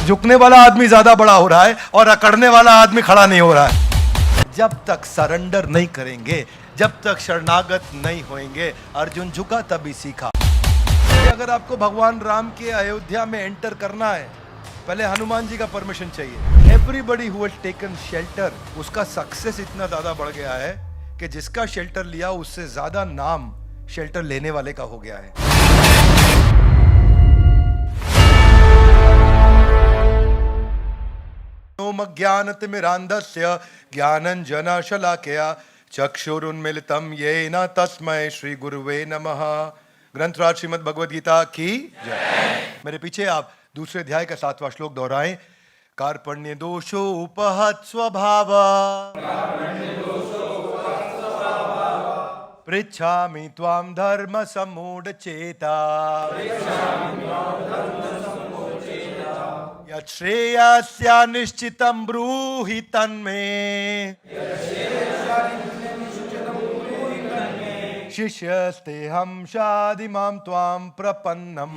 झुकने वाला आदमी ज्यादा बड़ा हो रहा है और अकड़ने वाला आदमी खड़ा नहीं हो रहा है। जब तक सरेंडर नहीं करेंगे, जब तक शरणागत नहीं होंगे, अर्जुन झुका तभी सीखा। अगर आपको भगवान राम के अयोध्या में एंटर करना है, पहले हनुमान जी का परमिशन चाहिए। Everybody who has taken shelter, उसका सक्सेस इतना ज्यादा बढ़ गया है कि जिसका शेल्टर लिया उससे ज्यादा नाम शेल्टर लेने वाले का हो गया है। ज्ञानतिमिरान्धस्य ज्ञानञ्जनशलाकया चक्षुरुन्मीलितं येन तस्मै श्री गुरुवे नमः। ग्रंथराज श्रीमद् भगवद गीता की जय। मेरे पीछे आप दूसरे अध्याय का 7वां श्लोक दोहराएं। कार्पण्य दोषो उपहत स्वभाव पृच्छामि त्वां धर्म सम्मूढ़ चेता यच्छ्रेयस्या निश्चितं ब्रूहि तन्मे शिष्यस्तेऽहं शाधिमां त्वां प्रपन्नम्।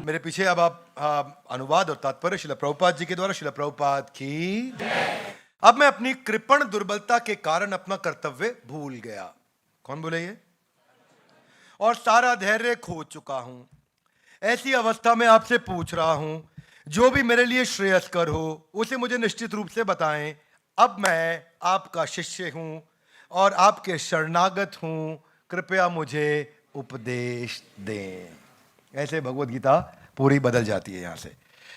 मेरे पीछे अब आप अनुवाद और तात्पर्य श्रील प्रभुपाद जी के द्वारा। श्रील प्रभुपाद की। अब मैं अपनी कृपण दुर्बलता के कारण अपना कर्तव्य भूल गया। कौन बोले ये? और सारा धैर्य खो चुका हूं। ऐसी अवस्था में आपसे पूछ रहा हूं, जो भी मेरे लिए श्रेयस्कर हो उसे मुझे निश्चित रूप से बताएं। अब मैं आपका शिष्य हूं और आपके शरणागत हूं, कृपया मुझे उपदेश दें। ऐसे भगवत गीता पूरी बदल जाती है। यहां से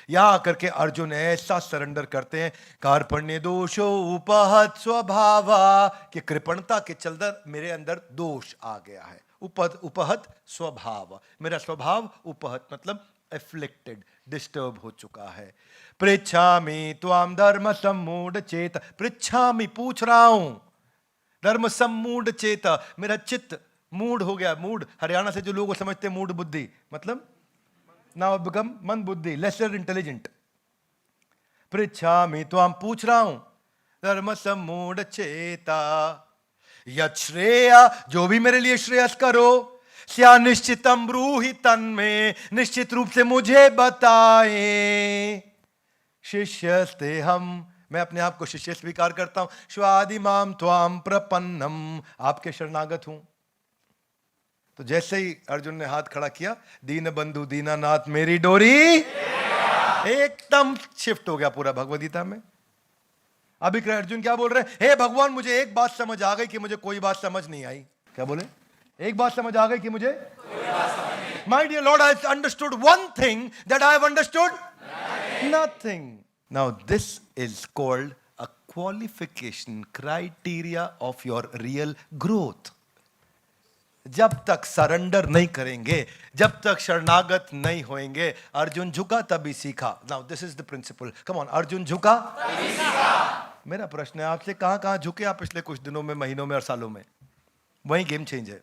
यहां आकर के अर्जुन ऐसा सरेंडर करते हैं, कार्पण्य दोषो उपहत स्वभावा, कि कृपणता के चलते मेरे अंदर दोष आ गया है। उपहत स्वभाव, मेरा स्वभाव उपहत मतलब एफ्लिक्टेड, डिस्टर्ब हो चुका है। पृच्छामि त्वां धर्म सम्मूढ़ चेत, पृच्छामि पूछ रहा हूं, धर्म सम्मूढ़ चेत, मेरा चित्त मूड हो गया। मूड हरियाणा से जो लोग समझते हैं मूड बुद्धि, मतलब नाउ बिकम मन बुद्धि, लेसर इंटेलिजेंट। पृच्छामि त्वां पूछ रहा हूं, धर्म सम्मूढ़ चेता यच्छ्रेया, जो भी मेरे लिए श्रेयस्कर हो, स्या निश्चितम ब्रूहि तन्मे, निश्चित रूप से मुझे बताएं। शिष्यस्ते हम, मैं अपने आप को शिष्य स्वीकार करता हूं। स्वादिमाम त्वाम प्रपन्नम, आपके शरणागत हूं। तो जैसे ही अर्जुन ने हाथ खड़ा किया, दीन बंधु दीनानाथ मेरी डोरी, एकदम शिफ्ट हो गया पूरा भगवद गीता में। अभी अर्जुन क्या बोल रहे हैं? हे भगवान, मुझे एक बात समझ आ गई कि मुझे कोई बात समझ नहीं आई। क्या बोले? एक बात समझ आ गई कि मुझे कोई बात समझ नहीं आई। My dear Lord, I have understood one thing that I have understood nothing. Now this is called a qualification criteria of your real growth. जब तक सरेंडर नहीं करेंगे, जब तक शरणागत नहीं होंगे, अर्जुन झुका तभी सीखा। Now this is the principle. Come on, Arjun झुका तभी सीखा। मेरा प्रश्न है आपसे, कहां कहां झुके आप पिछले कुछ दिनों में, महीनों में और सालों में? वही गेम चेंज है।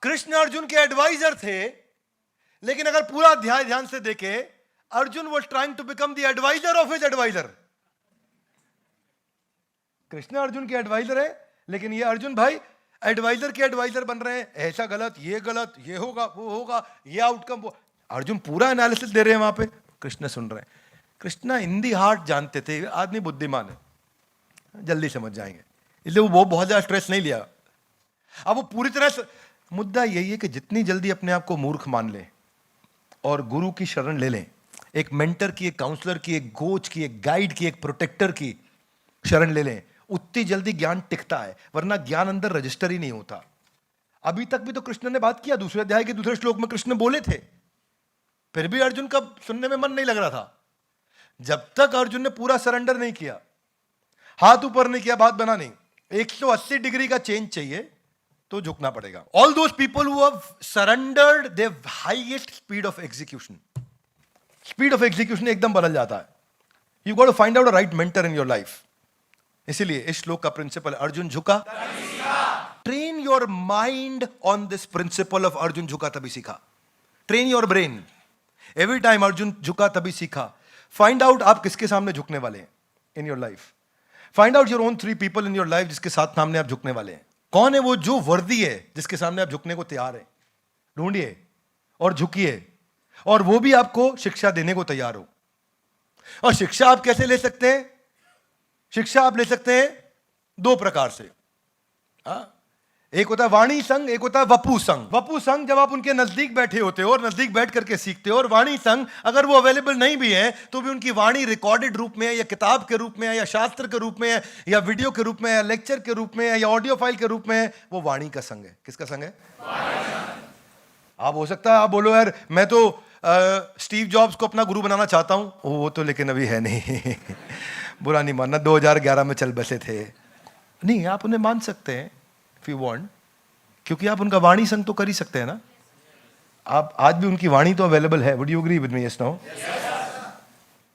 कृष्ण अर्जुन के एडवाइजर थे, लेकिन अगर पूरा अध्याय ध्यान से देखे, Arjun was trying to become the adviser of his adviser. Krishna Arjun के एडवाइजर है, लेकिन ये अर्जुन भाई एडवाइजर के एडवाइजर बन रहे हैं। ऐसा गलत, ये होगा, वो होगा, ये आउटकम, वो। अर्जुन पूरा एनालिसिस दे रहे हैं वहां पे, कृष्ण सुन रहे हैं। कृष्ण इन दी हार्ट जानते थे, आदमी बुद्धिमान है, जल्दी समझ जाएंगे, इसलिए वो बहुत ज्यादा स्ट्रेस नहीं लिया। अब वो पूरी तरह से, मुद्दा यही है कि जितनी जल्दी अपने आप को मूर्ख मान ले और गुरु की शरण ले लें, एक मेंटर की, एक काउंसलर की, एक कोच की, एक गाइड की, एक प्रोटेक्टर की शरण ले लें, उतनी जल्दी ज्ञान टिकता है। वरना ज्ञान अंदर रजिस्टर ही नहीं होता। अभी तक भी तो कृष्ण ने बात किया, दूसरे अध्याय के दूसरे श्लोक में कृष्ण बोले थे, फिर भी अर्जुन का सुनने में मन नहीं लग रहा था। जब तक अर्जुन ने पूरा सरेंडर नहीं किया, हाथ ऊपर नहीं किया, बात बना नहीं। 180 डिग्री का चेंज चाहिए तो झुकना पड़ेगा। All those people who have surrendered, they have highest speed of execution. Speed of execution एकदम बदल जाता है। You got to find out a right mentor in your life. इसीलिए इस श्लोक का प्रिंसिपल, अर्जुन झुका, train your mind on this principle of Arjun झुका तभी सीखा। Train your brain every time, Arjun झुका तभी सीखा। फाइंड आउट आप किसके सामने झुकने वाले हैं इन your life. Find out your own 3 people in your life जिसके साथ सामने आप झुकने वाले हैं। कौन है वो जो वर्दी है जिसके सामने आप झुकने को तैयार है? ढूंढिए और झुकिए, और वो भी आपको शिक्षा देने को तैयार हो। और शिक्षा आप कैसे ले सकते हैं? शिक्षा आप ले सकते हैं दो प्रकार से। एक होता है वाणी संघ, एक होता है वपु संघ। वपु संघ जब आप उनके नजदीक बैठे होते हो और नजदीक बैठ करके सीखते हो, और वाणी संघ अगर वो अवेलेबल नहीं भी है तो भी उनकी वाणी रिकॉर्डेड रूप में है, या किताब के रूप में है, या शास्त्र के रूप में है, या वीडियो के रूप में है, या लेक्चर के रूप में है, या ऑडियो फाइल के रूप में है, वो वाणी का संघ है। किसका संघ है? आप हो सकता है आप बोलो यार मैं तो स्टीव जॉब्स को अपना गुरु बनाना चाहता हूं, वो तो लेकिन अभी है नहीं। बुरा नहीं मानना, 2011 में चल बसे थे। नहीं, आप उन्हें मान सकते हैं इफ यू वांट, क्योंकि आप उनका वाणी संग तो कर ही सकते हैं ना। आप आज भी उनकी वाणी तो अवेलेबल है। Would you agree with me? Yes, no?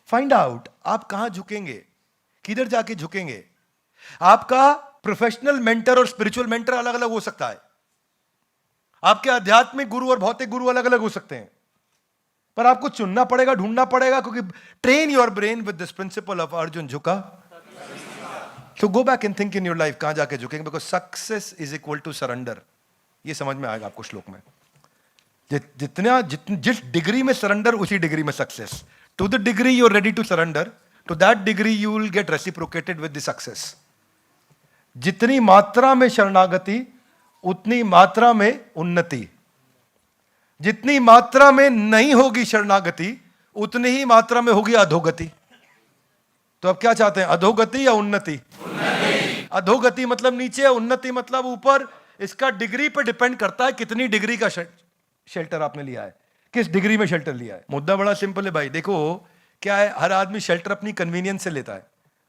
Find out आप कहां झुकेंगे, किधर जाके झुकेंगे। आपका प्रोफेशनल मेंटर और स्पिरिचुअल मेंटर अलग अलग हो सकता है। आपके आध्यात्मिक गुरु और भौतिक गुरु अलग अलग हो सकते हैं, पर आपको चुनना पड़ेगा, ढूंढना पड़ेगा, क्योंकि train your brain with this principle of Arjun झुका। So go back and think in your life, कहां जाके झुकेंगे, because success is equal to surrender। ये समझ में आएगा आपको श्लोक में। जिस डिग्री में सरेंडर, उसी डिग्री में success. To the degree you are ready to surrender, to that degree you will get reciprocated with the success. जितनी मात्रा में शरणागति उतनी मात्रा में उन्नति। जितनी मात्रा में नहीं होगी शरणागति उतनी ही मात्रा में होगी अधोगति। तो आप क्या चाहते हैं, अधोगति या उन्नति? अधोगति मतलब नीचे, उन्नति मतलब ऊपर। इसका डिग्री पे डिपेंड करता है कितनी डिग्री का शेल्टर आपने लिया है, किस डिग्री में शेल्टर लिया है। मुद्दा बड़ा सिंपल है भाई। देखो क्या है, हर आदमी शेल्टर अपनी कन्वीनियंस से लेता है।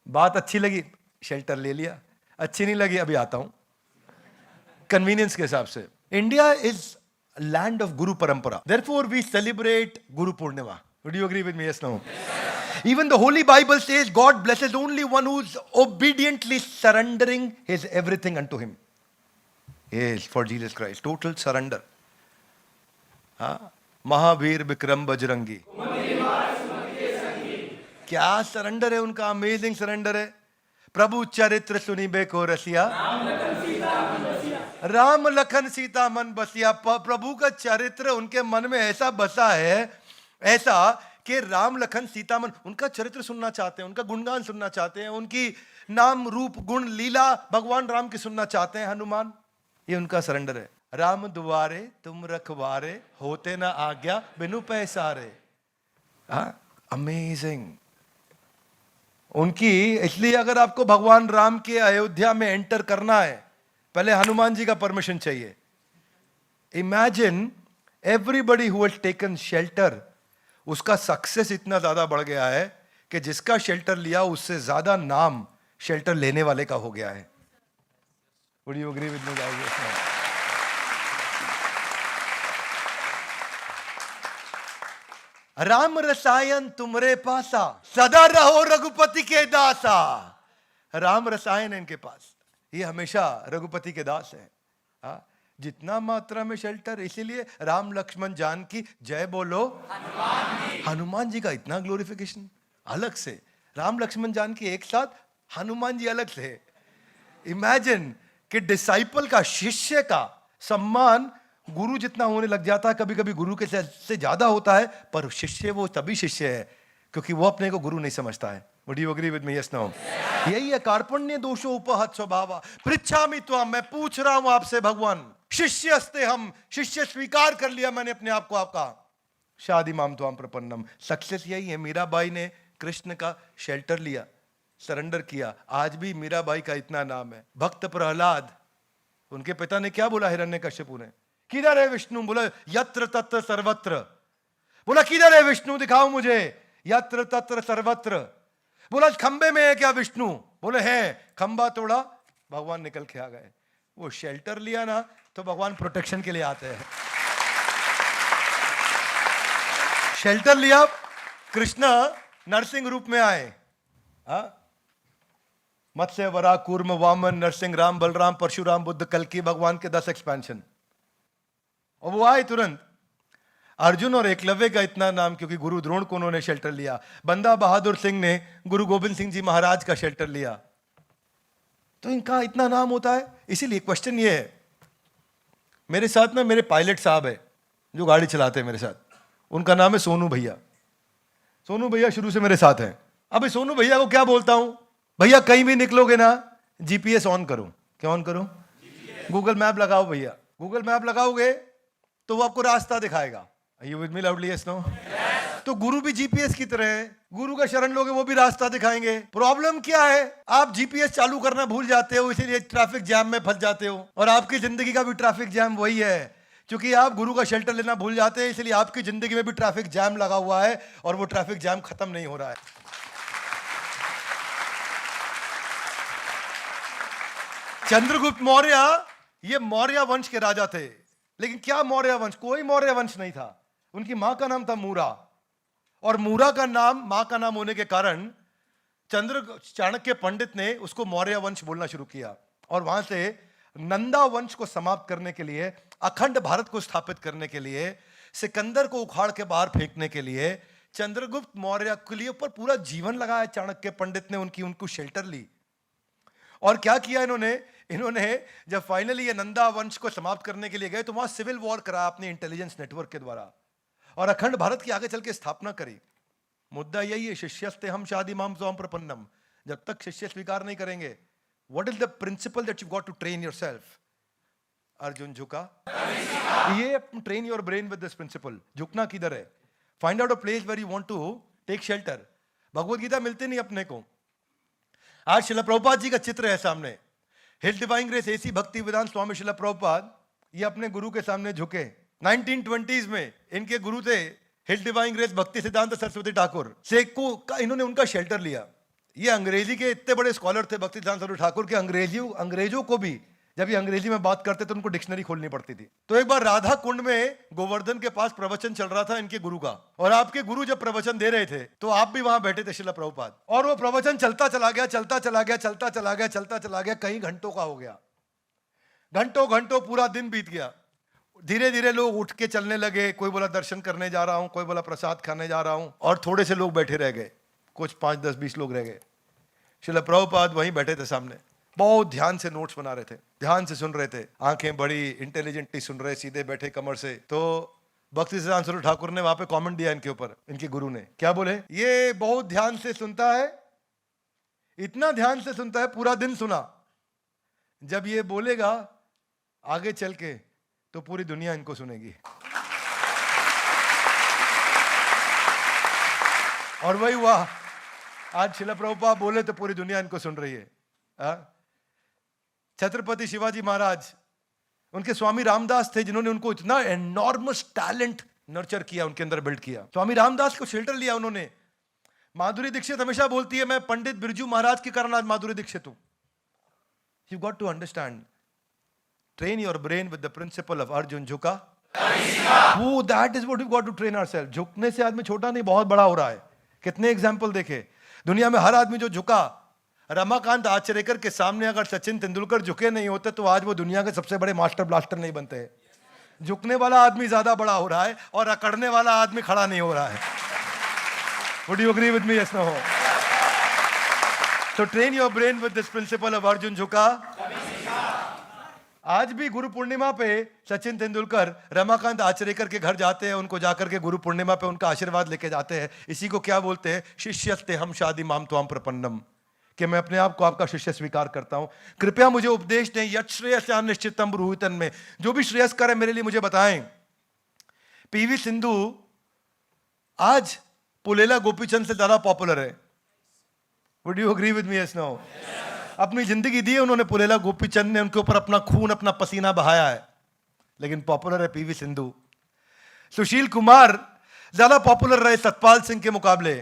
बात अच्छी लगी शेल्टर ले लिया, अच्छी नहीं लगी अभी आता हूं, कन्वीनियंस के हिसाब से। इंडिया इज लैंड ऑफ गुरु परंपरा, therefore we celebrate Guru Purnima. Would you agree with me? Yes, no? Even the Holy Bible says God blesses only one who's obediently surrendering his everything unto him. Yes, for Jesus Christ. Total surrender. Mahavir Vikram Bajrangi. क्या surrender है उनका, amazing surrender है। प्रभु चरित्र सुनिबे को रसिया, राम लखन सीता मन बसिया। प्रभु का चरित्र उनके मन में ऐसा बसा है, ऐसा कि राम लखन सीता मन उनका चरित्र सुनना चाहते हैं, उनका गुणगान सुनना चाहते हैं, उनकी नाम रूप गुण लीला भगवान राम की सुनना चाहते हैं। हनुमान, ये उनका सरेंडर है। राम दुआरे तुम रखवारे, होते ना आज्ञा बिनु पैसारे। अमेजिंग उनकी। इसलिए अगर आपको भगवान राम के अयोध्या में एंटर करना है, पहले हनुमान जी का परमिशन चाहिए। Imagine everybody who has taken shelter, उसका सक्सेस इतना ज्यादा बढ़ गया है कि जिसका शेल्टर लिया उससे ज्यादा नाम शेल्टर लेने वाले का हो गया है। Would you agree with me guys? Ram रसायन तुमरे पासा, सदा रहो रघुपति के दासा। राम रसायन है इनके पास, ये हमेशा रघुपति के दास है। जितना मात्रा में शेल्टर, इसीलिए राम लक्ष्मण जानकी जय बोलो हनुमान जी का इतना ग्लोरिफिकेशन अलग से। राम लक्ष्मण जानकी एक साथ, हनुमान जी अलग से। इमेजिन कि डिसाइपल का, शिष्य का सम्मान गुरु जितना होने लग जाता है, कभी कभी गुरु के से ज्यादा होता है, पर शिष्य वो तभी शिष्य है क्योंकि वो अपने को गुरु नहीं समझता है। Would you agree with me? Yes, no? यही है कार्पण्य दोषो उपहत स्वभावा पृच्छामि त्वाम, मैं पूछ रहा हूं आपसे भगवान। शिष्यस्ते हम, शिष्य स्वीकार कर लिया मैंने अपने आप को आपका। शादी माम त्वाम प्रपन्नम। सक्सेस यही है। मीराबाई ने कृष्ण का शेल्टर लिया, सरेंडर किया। आज भी मीराबाई का इतना नाम है। भक्त प्रहलाद, उनके पिता ने क्या बोला हिरण्यकश्यपु ने, किधर है विष्णु? बोला यत्र तत्र सर्वत्र। बोला किधर है विष्णु, दिखाओ मुझे। यत्र तत्र सर्वत्र। बोला खंबे में है क्या विष्णु? बोले है। खंबा तोड़ा, भगवान निकल के आ गए। वो शेल्टर लिया ना तो भगवान प्रोटेक्शन के लिए आते हैं। शेल्टर लिया, कृष्ण नरसिंह रूप में आए। मत्स्य, वराह, कूर्म, वामन, नरसिंह, राम, बलराम, परशुराम, बुद्ध, कल्कि, भगवान के 10 एक्सपेंशन। और वो आए तुरंत। अर्जुन और एकलव्य का इतना नाम क्योंकि गुरु द्रोण को उन्होंने शेल्टर लिया। बंदा बहादुर सिंह ने गुरु गोविंद सिंह जी महाराज का शेल्टर लिया। तो इनका इतना नाम होता है। इसीलिए क्वेश्चन ये है, मेरे साथ में मेरे पायलट साहब है, जो गाड़ी चलाते हैं मेरे साथ, उनका नाम है सोनू भैया। सोनू भैया शुरू से मेरे साथ हैं। अभी सोनू भैया को क्या बोलता हूं, भैया कहीं भी निकलोगे ना जीपीएस ऑन करो। क्या ऑन करो? गूगल मैप लगाओ भैया। गूगल मैप लगाओगे तो वो आपको रास्ता दिखाएगा। You with me loudly? Yes no? तो गुरु भी जीपीएस की तरह है, गुरु का शरण लोगे वो भी रास्ता दिखाएंगे। प्रॉब्लम क्या है, आप जीपीएस चालू करना भूल जाते हो, इसीलिए ट्रैफिक जैम में फंस जाते हो। और आपकी जिंदगी का भी ट्रैफिक जैम वही है, क्योंकि आप गुरु का शेल्टर लेना भूल जाते हैं, इसलिए आपकी जिंदगी में भी ट्रैफिक जैम लगा हुआ है और वो ट्रैफिक जैम खत्म नहीं हो रहा है। चंद्रगुप्त मौर्य ये मौर्य वंश के राजा थे, लेकिन क्या मौर्य वंश? कोई मौर्य वंश नहीं था। उनकी मां का नाम था मूरा, और मूरा का नाम मां का नाम होने के कारण चाणक्य पंडित ने उसको मौर्य वंश बोलना शुरू किया। और वहां से नंदा वंश को समाप्त करने के लिए, अखंड भारत को स्थापित करने के लिए, सिकंदर को उखाड़ के बाहर फेंकने के लिए चंद्रगुप्त मौर्य के लिए ऊपर पूरा जीवन लगाया चाणक्य पंडित ने। उनको शेल्टर ली। और क्या किया इन्होंने जब फाइनली ये नंदा वंश को समाप्त करने के लिए गए तो वहां सिविल वॉर कराया अपने इंटेलिजेंस नेटवर्क के द्वारा, और अखंड भारत की आगे चल के स्थापना करी। मुद्दा यही है, शिष्यस्ते हम शादी माम स्वाम प्रपन्नम। जब तक शिष्य स्वीकार नहीं करेंगे, what is the principle that you got to train yourself? Arjun झुका। ये train your brain with this principle. झुकना किधर है? Find out a place where you want to take shelter. Bhagavad Gita मिलती नहीं अपने को। आज श्रील प्रभुपाद जी का चित्र है सामने। हिल डिवाइन ग्रेस एसी भक्ति वेदांत स्वामी श्रील प्रभुपाद ये अपने गुरु के सामने झुके। 1920s में इनके गुरु थे हिल डिवाइन ग्रेस भक्ति सिद्धांत सरस्वती ठाकुर से को इन्होंने उनका शेल्टर लिया। ये अंग्रेजी के इतने बड़े स्कॉलर थे भक्ति सिद्धांत सरस्वती ठाकुर के, अंग्रेजों को भी जब ये अंग्रेजी में बात करते तो उनको डिक्शनरी खोलनी पड़ती थी। तो एक बार राधा कुंड में गोवर्धन के पास प्रवचन चल रहा था इनके गुरु का, और आपके गुरु जब प्रवचन दे रहे थे तो आप भी वहां बैठे थे श्रील प्रभुपाद। और वो प्रवचन चलता चला गया, कई घंटों का हो गया। घंटों पूरा दिन बीत गया। धीरे धीरे लोग उठ के चलने लगे। कोई बोला दर्शन करने जा रहा हूं, कोई बोला प्रसाद खाने जा रहा हूं, और थोड़े से लोग बैठे रह गए। कुछ 5, 10, 20 लोग रह गए। श्रील प्रभुपाद वहीं बैठे थे सामने, बहुत ध्यान से नोट्स बना रहे थे, ध्यान से सुन रहे थे, आंखें बड़ी इंटेलिजेंटली सुन रहे, सीधे बैठे कमर से। तो भक्ति सिद्धांत सरस्वती ठाकुर ने वहां पे कमेंट दिया इनके ऊपर। इनके गुरु ने क्या बोले? ये बहुत ध्यान से सुनता है, इतना ध्यान से सुनता है, पूरा दिन सुना, जब ये बोलेगा आगे चल के तो पूरी दुनिया इनको सुनेगी। और वही हुआ। आज श्रील प्रभुपाद बोले तो पूरी दुनिया इनको सुन रही है। छत्रपति शिवाजी महाराज, उनके स्वामी रामदास थे जिन्होंने उनको इतना एनॉर्मस टैलेंट नर्चर किया, उनके अंदर बिल्ड किया। स्वामी रामदास को शेल्टर लिया उन्होंने। माधुरी दीक्षित हमेशा बोलती है मैं पंडित बिरजू महाराज के कारण आज माधुरी दीक्षित हूं। You got to understand, train your brain with the principle of Arjun झुका। वो that is what we got to train ourselves. झुकने से आदमी छोटा नहीं, बहुत बड़ा हो रहा है। कितने एग्जाम्पल देखे दुनिया में, हर आदमी जो झुका। रमाकांत आचरेकर के सामने अगर सचिन तेंदुलकर झुके नहीं होते तो आज वो दुनिया के सबसे बड़े मास्टर ब्लास्टर नहीं बनते। झुकने वाला आदमी ज्यादा बड़ा हो रहा है और अकड़ने वाला आदमी खड़ा नहीं हो रहा है। Would you agree with me? Yes no? तो train your brain with this principle of Arjun झुका। आज भी गुरु पूर्णिमा पे सचिन तेंदुलकर रमाकांत आचरेकर के घर जाते हैं, उनको जाकर के गुरु पूर्णिमा पे उनका आशीर्वाद लेके जाते हैं। इसी को क्या बोलते हैं? शिष्यस्ते हम शादी माम त्वाम प्रपन्नम, कि मैं अपने आप को आपका शिष्य स्वीकार करता हूं, कृपया मुझे उपदेश दें। यत् श्रेयस्यान निश्चितम ब्रूहितन में, जो भी श्रेयस्कर है मेरे लिए मुझे बताएं। पीवी सिंधु आज पुलेला गोपीचंद से ज्यादा पॉपुलर है। Would you agree with me? Yes no? अपनी जिंदगी दी है उन्होंने, पुलेला गोपीचंद ने उनके ऊपर अपना खून अपना पसीना बहाया है, लेकिन पॉपुलर है पीवी सिंधु। सुशील कुमार ज्यादा पॉपुलर रहे सतपाल सिंह के मुकाबले।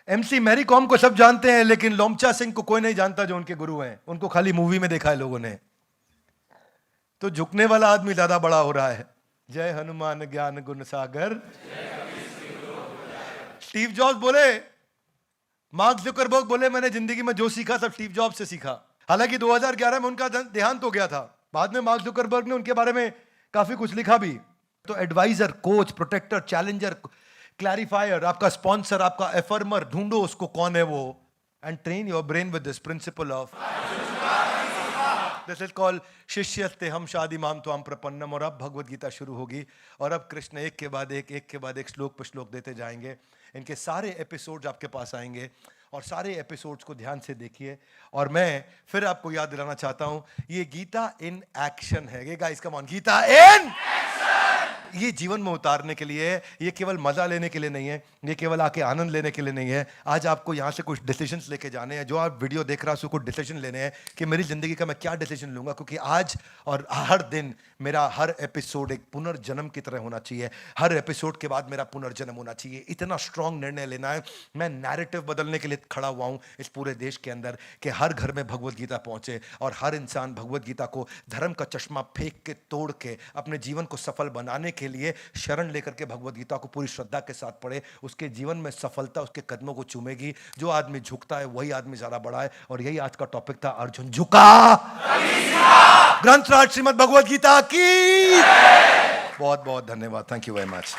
एमसी मैरी कॉम को सब जानते हैं, लेकिन लोमचा सिंह को कोई नहीं जानता जो उनके गुरु हैं। उनको खाली मूवी में देखा है लोगों ने। तो झुकने वाला आदमी ज्यादा बड़ा हो रहा है। जय हनुमान ज्ञान गुण सागर। स्टीव जॉब्स बोले, मार्क जुकरबर्ग बोले मैंने जिंदगी में जो सीखा सब स्टीव जॉब्स से सीखा। हालांकि 2011 में उनका देहांत हो गया था। बाद में मार्क जुकरबर्ग ने उनके बारे में काफी कुछ लिखा भी। तो advisor, coach, protector, challenger, clarifier, आपका स्पॉन्सर, आपका एफर्मर, ढूंढो उसको कौन है वो, and train your brain with this principle of. This is called शिष्यस्ते हम शादी माम त्वाम प्रपन्नम। और अब भगवत गीता शुरू होगी और अब कृष्ण एक के बाद एक श्लोक पर श्लोक देते जाएंगे। इनके सारे एपिसोड्स आपके पास आएंगे और सारे एपिसोड्स को ध्यान से देखिए। और मैं फिर आपको याद दिलाना चाहता हूं, ये गीता इन एक्शन है। ये गाइस कम ऑन, गीता इन ये जीवन में उतारने के लिए है। ये केवल मजा लेने के लिए नहीं है, ये केवल आके आनंद लेने के लिए नहीं है। आज आपको यहाँ से कुछ डिसीजंस लेके जाने हैं। जो आप वीडियो देख रहा है कुछ डिसीजन लेने हैं कि मेरी जिंदगी का मैं क्या डिसीजन लूंगा, क्योंकि आज और हर दिन मेरा हर एपिसोड एक पुनर्जन्म की तरह होना चाहिए। हर एपिसोड के बाद मेरा पुनर्जन्म होना चाहिए। इतना स्ट्रांग निर्णय लेना है। मैं नैरेटिव बदलने के लिए खड़ा हुआ हूं इस पूरे देश के अंदर कि हर घर में भगवत गीता पहुंचे और हर इंसान भगवत गीता को धर्म का चश्मा फेंक के तोड़ के अपने जीवन को सफल बनाने के लिए शरण लेकर के भगवत गीता को पूरी श्रद्धा के साथ पढ़े। उसके जीवन में सफलता उसके कदमों को चूमेगी। जो आदमी झुकता है वही आदमी ज्यादा बड़ा है। और यही आज का टॉपिक था, अर्जुन झुका। ग्रंथराज श्रीमद् भगवत गीता की बहुत बहुत धन्यवाद। Thank you very much.